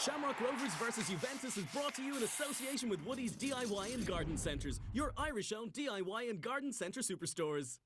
Shamrock Rovers versus Juventus is brought to you in association with Woody's DIY and Garden Centres, your Irish-owned DIY and Garden Centre superstores.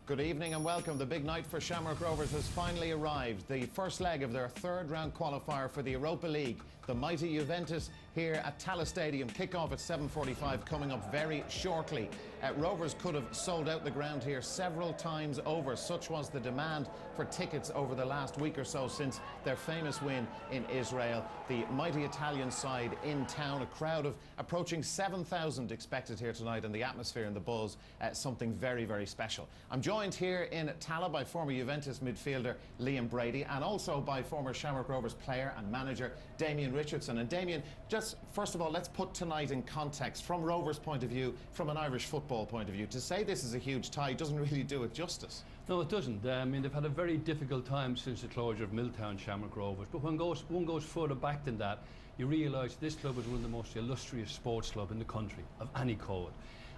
Good evening and welcome. The big night for Shamrock Rovers has finally arrived. The first leg of their third round qualifier for the Europa League. The mighty Juventus here at Tallaght Stadium. Kick-off at 7:45 coming up very shortly. Rovers could have sold out the ground here several times over. Such was the demand for tickets over the last week or so since their famous win in Israel. The mighty Italian side in town. A crowd of approaching 7,000 expected here tonight, and the atmosphere and the buzz, something very, very special. I'm joined here in Tallaght by former Juventus midfielder Liam Brady and also by former Shamrock Rovers player and manager Damien Richardson. And Damien, just first of all, let's put tonight in context from Rovers' point of view, from an Irish football point of view. To say this is a huge tie doesn't really do it justice. No, it doesn't. I mean, they've had a very difficult time since the closure of Milltown Shamrock Rovers. But when one goes further back than that, you realise this club is one of the most illustrious sports clubs in the country of any code.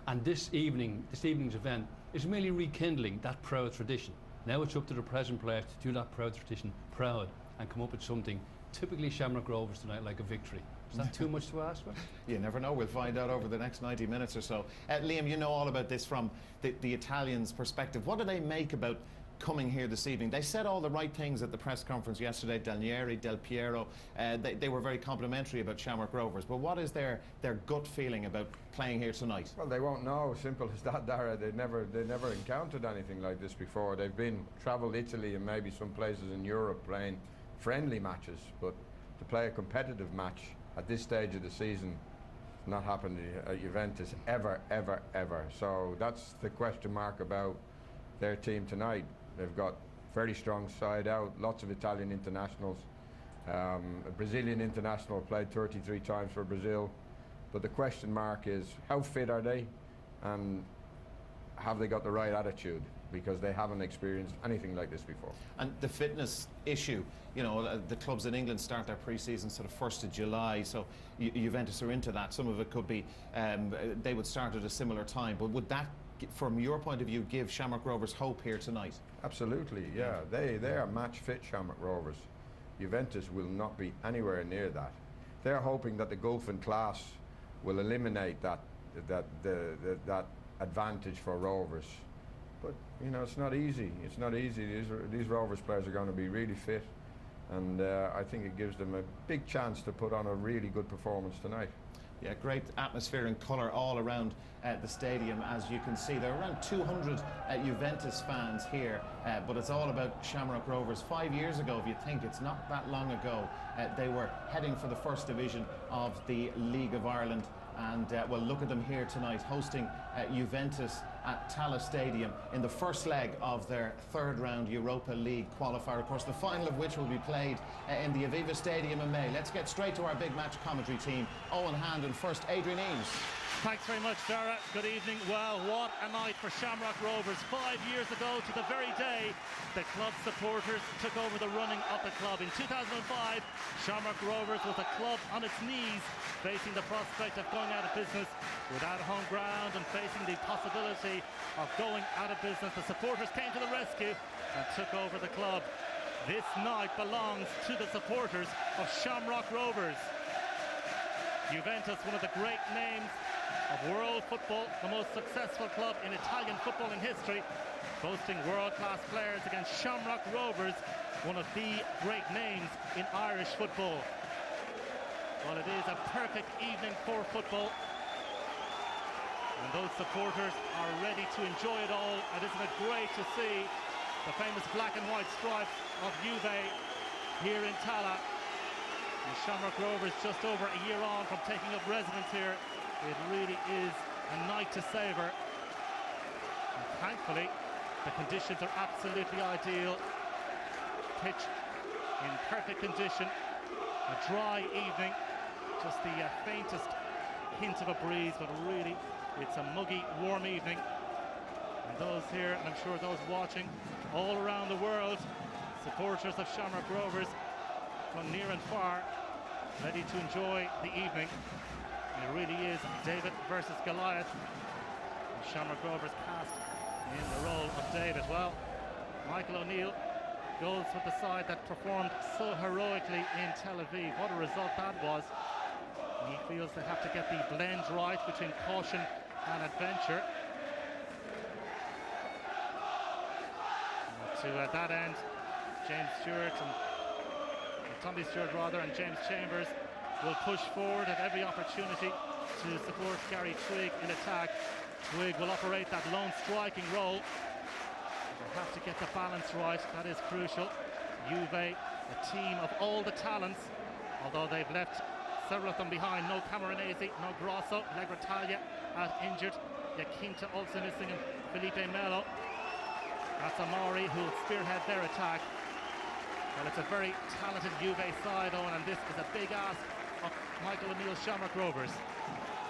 And this evening's event is merely rekindling that proud tradition. Now it's up to the present players to do that proud tradition proud and come up with something typically Shamrock Rovers tonight, like a victory. Is that too much to ask for? You never know. We'll find out over the next 90 minutes or so. Liam, you know all about this from the Italians' perspective. What do they make about coming here this evening? They said all the right things at the press conference yesterday. Danieri, Del Piero, they were very complimentary about Shamrock Rovers. But what is their gut feeling about playing here tonight? Well, they won't know. Simple as that, Dara. They never encountered anything like this before. They've travelled Italy and maybe some places in Europe playing friendly matches, but to play a competitive match at this stage of the season has not happened at Juventus ever. So that's the question mark about their team tonight. They've got very strong side out, lots of Italian internationals. A Brazilian international played 33 times for Brazil. But the question mark is, how fit are they? And have they got the right attitude? Because they haven't experienced anything like this before. And the fitness issue, you know, the clubs in England start their pre-season sort of 1st of July, so Juventus are into that. Some of it could be, they would start at a similar time, but would that, from your point of view, give Shamrock Rovers hope here tonight? Absolutely, yeah. They are match fit, Shamrock Rovers. Juventus will not be anywhere near that. They're hoping that the Gulf and class will eliminate that advantage for Rovers. But you know, it's not easy. It's not easy. These Rovers players are going to be really fit, and I think it gives them a big chance to put on a really good performance tonight. Yeah, great atmosphere and colour all around the stadium, as you can see. There are around 200 Juventus fans here, but it's all about Shamrock Rovers. 5 years ago, if you think, it's not that long ago, they were heading for the first division of the League of Ireland. And well, look at them here tonight, hosting Juventus at Tallaght Stadium in the first leg of their third round Europa League qualifier. Of course, the final of which will be played in the Aviva Stadium in May. Let's get straight to our big match commentary team. Owen Hand and first, Adrian Eames. Thanks very much, Dara. Good evening. Well, what a night for Shamrock Rovers. 5 years ago to the very day, the club supporters took over the running of the club. In 2005, Shamrock Rovers was a club on its knees, facing the prospect of going out of business without a home ground and facing the possibility of going out of business. The supporters came to the rescue and took over the club. This night belongs to the supporters of Shamrock Rovers. Juventus, one of the great names of world football, the most successful club in Italian football in history, boasting world-class players, against Shamrock Rovers, one of the great names in Irish football. Well, it is a perfect evening for football, and those supporters are ready to enjoy it all. And isn't it great to see the famous black and white stripes of Juve here in Tallaght? And Shamrock Rovers just over a year on from taking up residence here. It really is a night to savour. And thankfully, the conditions are absolutely ideal. Pitch in perfect condition. A dry evening, just the faintest hint of a breeze, but really it's a muggy, warm evening. And those here, and I'm sure those watching all around the world, supporters of Shamrock Rovers from near and far, ready to enjoy the evening. And it really is David versus Goliath. And Shamrock Rovers cast in the role of David. Well, Michael O'Neill goes with the side that performed so heroically in Tel Aviv. What a result that was. And he feels they have to get the blend right between caution and adventure. And to that end, James Stewart and Tommy Stewart rather, and James Chambers will push forward at every opportunity to support Gary Twigg in attack. Twigg will operate that lone striking role. They have to get the balance right, that is crucial. Juve, a team of all the talents, although they've left several of them behind. No Camoranesi, no Grosso, Legratalia out injured. Yakinta also missing, and Felipe Melo. That's Amari who will spearhead their attack. Well, it's a very talented Juve side, Owen, and this is a big ask of Michael O'Neill's Shamrock Rovers.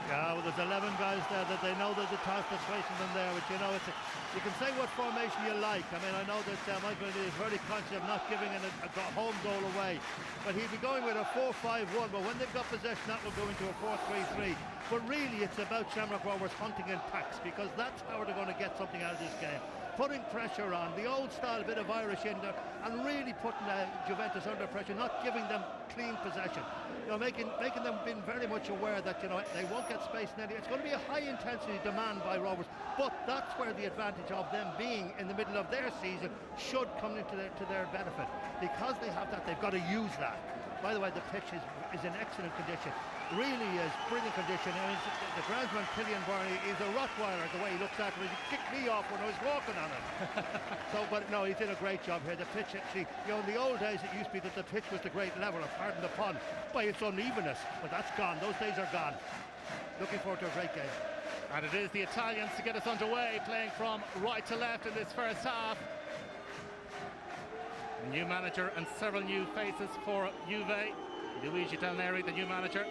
Yeah, well, there's 11 guys there that they know there's a task that's waiting them there, but you know, you can say what formation you like. I mean, I know that Michael O'Neill is very conscious of not giving a home goal away, but he'd be going with a 4-5-1, but when they've got possession, that will go into a 4-3-3. But really, it's about Shamrock Rovers hunting in packs, because that's how they're going to get something out of this game. Putting pressure on, the old style, a bit of Irish in there, and really putting Juventus under pressure, not giving them clean possession. You know, making them being very much aware that, you know, they won't get space in any. It's going to be a high intensity demand by Rovers, but that's where the advantage of them being in the middle of their season should come into to their benefit. Because they have that, they've got to use that. By the way, the pitch is in excellent condition. Really is brilliant condition. I mean, the groundsman Killian Barney is a Rottweiler the way he looks after it. He kicked me off when I was walking on it. But no, he did a great job here. The pitch actually, you know, in the old days it used to be that the pitch was the great leveler, pardon the pun, by its unevenness, but that's gone. Those days are gone. Looking forward to a great game. And it is the Italians to get us underway, playing from right to left in this first half. A new manager and several new faces for Juve. Luigi Del Neri, the new manager,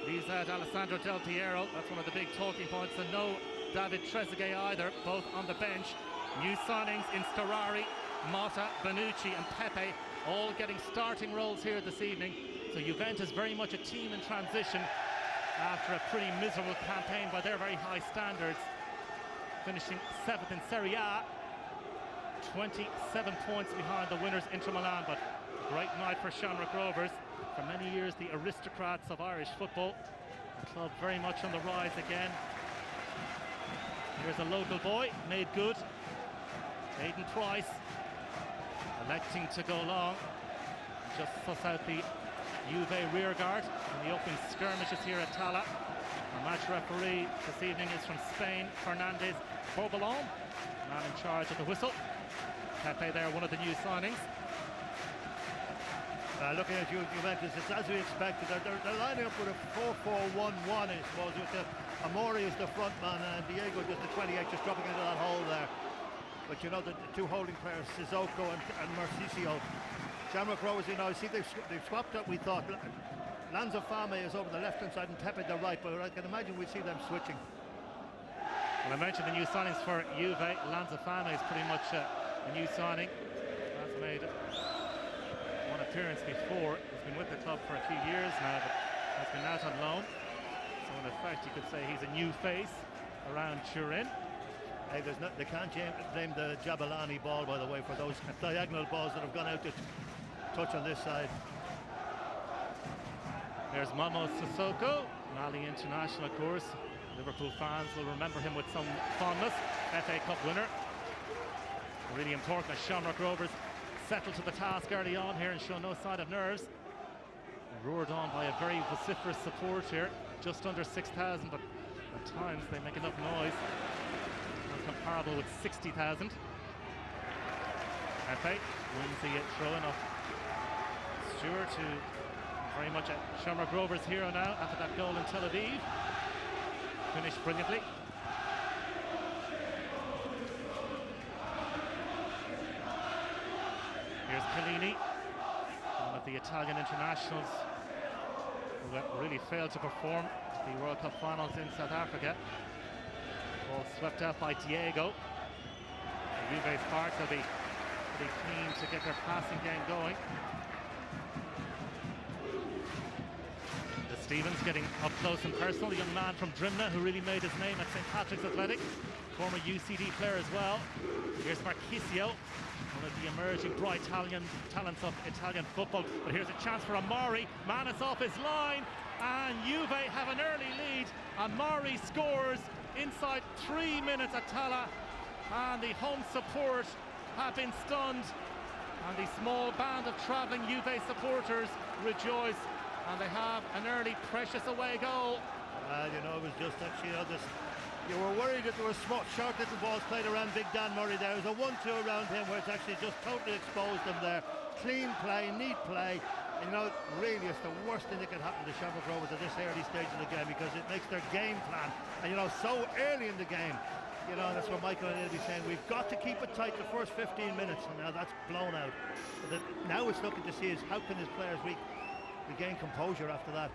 leaves out Alessandro Del Piero. That's one of the big talking points. And no David Trezeguet either, both on the bench. New signings in Storari, Motta, Bonucci and Pepe, all getting starting roles here this evening. So Juventus very much a team in transition after a pretty miserable campaign by their very high standards, finishing 7th in Serie A, 27 points behind the winners Inter Milan. But a great night for Shamrock Rovers. For many years the aristocrats of Irish football. The club very much on the rise again. Here's a local boy, made good. Aidan Price electing to go long. Just suss out the Juve rearguard in the open skirmishes here at Tala. Our match referee this evening is from Spain, Fernandez Borbelon, man in charge of the whistle. Pepe there, one of the new signings. Looking at Juventus, it's as we expected. They're lining up with a 4-4-1-1, I suppose, with Amori as the front man and Diego just the 28, just dropping into that hole there. But you know, the two holding players, Sissoko and Marcisio. Shamrock Rovers, you know, see they've swapped up, we thought. Lanzafame is over the left-hand side and Pepe the right, but I can imagine we'd see them switching. Well, I mentioned the new signings for Juve. Lanzafame is pretty much a new signing. Has made one appearance before. He's been with the club for a few years now, but has been out on loan. So in effect, you could say he's a new face around Turin. Hey, they can't blame the Jabulani ball, by the way, for those diagonal balls that have gone out to touch on this side. There's Momo Sissoko, Mali international, of course. Liverpool fans will remember him with some fondness. FA Cup winner. Really important as Shamrock Rovers settled to the task early on here and show no sign of nerves. Roared on by a very vociferous support here, just under 6,000, but at times they make enough noise. Comparable with 60,000. Pepe wins the throw-in of Stewart, who very much a Shamrock Rovers hero now after that goal in Tel Aviv. Finished brilliantly. Here's Chiellini, one of the Italian internationals who really failed to perform the World Cup finals in South Africa. Ball swept out by Diego. Juve's part, they'll be pretty keen to get their passing game going. Stevens getting up close and personal, a young man from Drimna who really made his name at St. Patrick's Athletic, former UCD player as well. Here's Marchisio, one of the emerging bright Italian talents of Italian football. But here's a chance for Amari. Manis off his line, and Juve have an early lead. Amari scores inside 3 minutes at Tala, and the home support have been stunned, and the small band of travelling Juve supporters rejoice. And they have an early, precious away goal. You know, it was just actually, you were worried that there were short little balls played around Big Dan Murray there. There was a 1-2 around him where it's actually just totally exposed them there. Clean play, neat play. And, you know, really it's the worst thing that can happen to Shamrock Rovers at this early stage of the game, because it makes their game plan. And, you know, so early in the game, you know, that's what Michael O'Neill will be saying. We've got to keep it tight the first 15 minutes. And now that's blown out. But now it's looking to see is how can his players regain composure after that.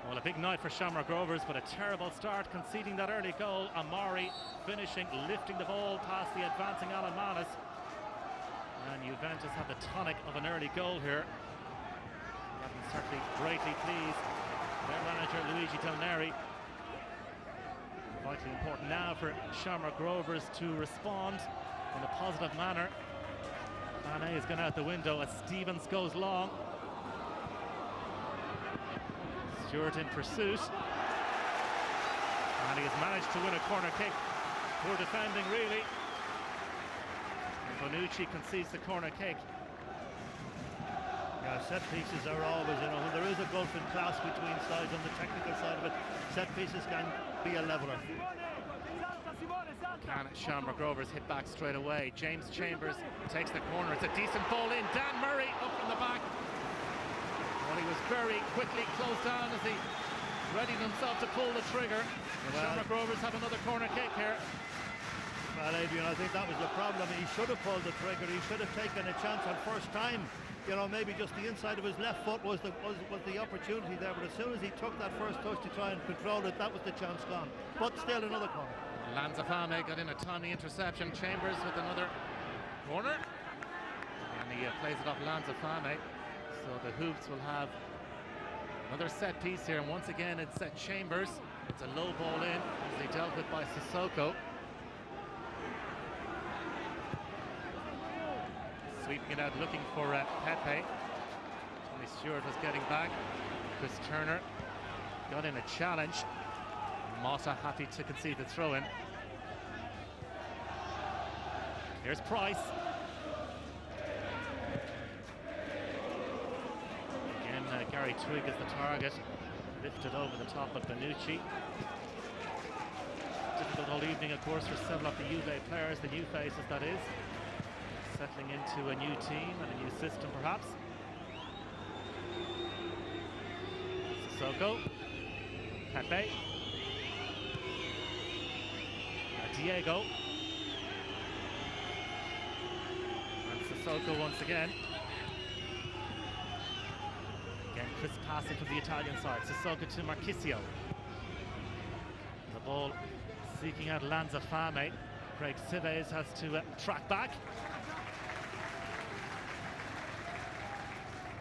Well, a big night for Shamrock Rovers, but a terrible start, conceding that early goal. Amari finishing, lifting the ball past the advancing Alan Manis. And Juventus have the tonic of an early goal here. That will certainly greatly please their manager Luigi Del Neri. Vitally important now for Shamrock Rovers to respond in a positive manner. Mane is going out the window as Stevens goes long. Stewart in pursuit, and he has managed to win a corner kick. Poor defending, really. Bonucci concedes the corner kick. Yeah, set pieces are always, you know, when there is a gulf in class between sides on the technical side of it, set pieces can be a leveler. Can Shamrock Rovers hit back straight away? James Chambers takes the corner. It's a decent ball in. Dan Murray up from the back. Well, he was very quickly closed down as he readied himself to pull the trigger. Well, Shamrock Rovers have another corner kick here. Well, Adrian, I think that was the problem. He should have pulled the trigger. He should have taken a chance on first time. You know, maybe just the inside of his left foot was the opportunity there. But as soon as he took that first touch to try and control it, that was the chance gone. But still another corner. Lanzafame got in a timely interception. Chambers with another corner. And he plays it off Lanzafame. So the Hoops will have another set piece here, and once again it's Chambers. It's a low ball in, as they dealt with by Sissoko. Sweeping it out, looking for Pepe. Tony Stewart was getting back. Chris Turner got in a challenge. Mota happy to concede the throw-in. Here's Price. Gary Twigg is the target, lifted over the top of Bonucci. Difficult all evening, of course, for several of the Juve players, the new faces that is, settling into a new team and a new system perhaps. Sissoko, Pepe, Diego, and Sissoko once again. Chris passing from the Italian side. Sissoko to Marchisio. The ball seeking out Lanzafame. Craig Sives has to track back.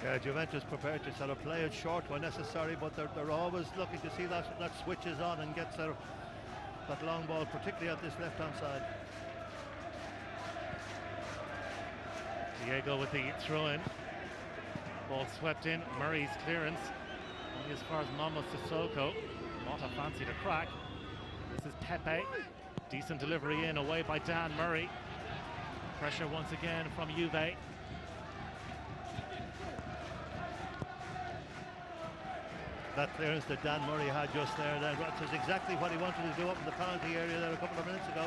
Yeah, Juventus prepared to sort of play it short when necessary, but they're always looking to see that switches on and gets that long ball, particularly at this left-hand side. Diego with the throw-in. Ball swept in, Murray's clearance only as far as Momo Sissoko. Mota fancied a crack. This is Pepe. Decent delivery in, away by Dan Murray. Pressure once again from Juve. That clearance that Dan Murray had just there, that was exactly what he wanted to do up in the penalty area there a couple of minutes ago.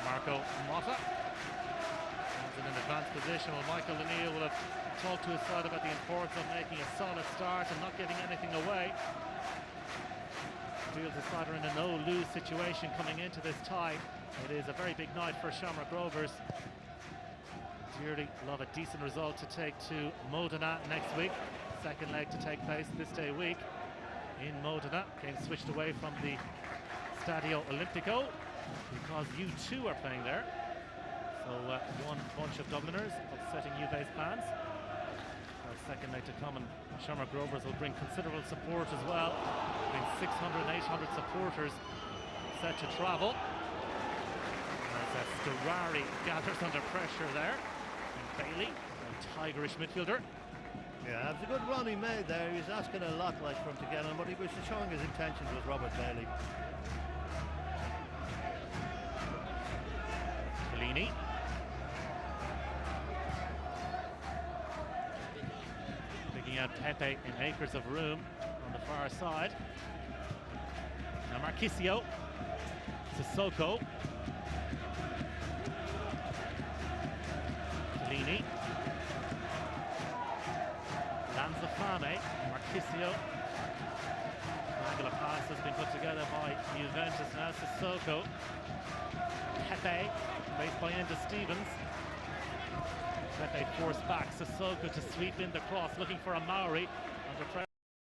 Marco Mota in an advanced position. Well, Michael O'Neill will have talked to his side about the importance of making a solid start and not giving anything away. Feels his side are in a no-lose situation coming into this tie. It is a very big night for Shamrock Rovers to Surely love a decent result to take to Modena next week. Second leg to take place this day week in Modena. Game switched away from the Stadio Olimpico because U2 are playing there. So one bunch of Dubliners upsetting Juve's plans. Our second leg to come, and Shamrock Rovers will bring considerable support as well. Between 600 and 800 supporters set to travel. As Sturari gathers under pressure there. And Bailey, a tigerish midfielder. Yeah, it was a good run he made there. He was asking a lot like for him to get on, but he was showing his intentions with Robert Bailey. Bellini. Picking out Pepe in acres of room on the far side. Now Marchisio. Sissoko. Bellini. Lanzafame. Marchisio. Triangular pass has been put together by Juventus now. Sissoko. Pepe, faced by Enda Stevens. Pepe forced back. Sissoko to sweep in the cross, looking for a Maori under pressure.